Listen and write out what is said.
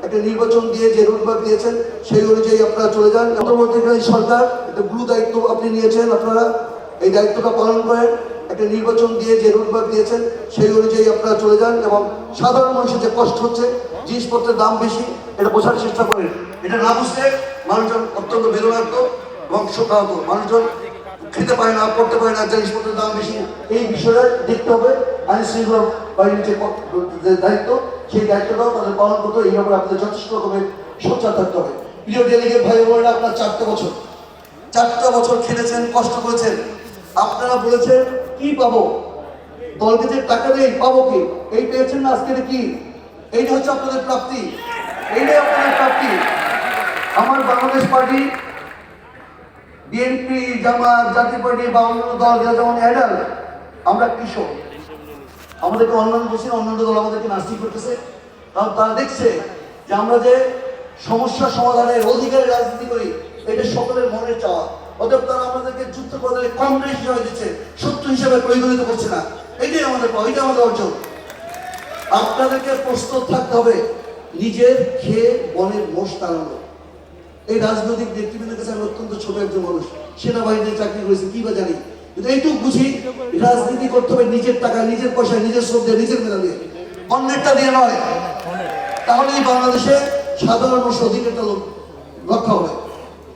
একটা নির্বাচন দিয়ে যে রোডম্যাপ দিয়েছেন সেই অনুযায়ী আপনারা চলে যান। অন্তর্বর্তীকালীন সরকার একটা গুরু দায়িত্ব আপনি নিয়েছেন, আপনারা এই দায়িত্বটা পালন করেন। একটা নির্বাচন দিয়ে যে রোডম্যাপ দিয়েছেন সেই অনুযায়ী আপনারা চলে যান এবং সাধারণ মানুষের যে কষ্ট হচ্ছে, জিনিসপত্রের দাম বেশি, এটা বোঝার চেষ্টা করেন। এটা না বুঝলে মানুষজন অত্যন্ত বেদনার্থ এবং শোকাহত, মানুষজন খেতে পারে না, পড়তে পারে না, জিনিসপত্রের দাম বেশি। এই বিষয়টা দেখতে হবে। আইন শৃঙ্খলা বাহিনীর যে দায়িত্ব, সেই দায়িত্বটাও তাদের পালন করতে হবে। এই ব্যাপারে আপনাদের যথেষ্ট রকমের সোচ্চার থাকতে হবে। প্রিয় ডেলিগেট ভাই বোনেরা, আপনার 4টা বছর খেলেছেন, কষ্ট করেছেন। আপনারা বলেছেন কি পাবো, দলকে যে টাকা দেয় পাবো কি, এই পেয়েছেন না আজকে কি? এইটা হচ্ছে আপনাদের প্রাপ্তি, এইটাই আপনাদের প্রাপ্তি। আমার বাংলাদেশ পার্টি, বিএনপি, জামাত, জাতীয় পার্টি বা অন্যান্য দল যারা যেমন অ্যাডাল, আমরা কৃষক, আমাদেরকে অন্যান্য দল আমাদেরকে নাস্তি করতেছে। কারণ তারা দেখছে যে আমরা যে সমস্যা সমাধানের অধিকারের রাজনীতি করি, এটা সকলের মনের চাওয়া। অতএব তারা আমাদেরকে যুদ্ধ বদলে কংগ্রেস হিসাবে দিচ্ছে, শত্রু হিসাবে পরিগণিত করছে না। এটাই আমাদের পাওয়া, এটা আমাদের অর্জন। আপনাদেরকে প্রস্তুত থাকতে হবে নিজের খেয়ে বনের মোষ তাড়ানো। এই রাজনৈতিক নেতৃবৃন্দের কাছে আমি অত্যন্ত ছোট একজন মানুষ, সেনাবাহিনীতে চাকরি করেছি, কি বা জানি, কিন্তু এইটুকু বুঝি রাজনীতি করতে হবে নিজের টাকা, নিজের পয়সা, নিজের শ্রদ্ধা, নিজের মেধা দিয়ে, অন্যেরটা দিয়ে নয়। তাহলেই বাংলাদেশে সাধারণ মানুষের অধিকারটা রক্ষা হবে।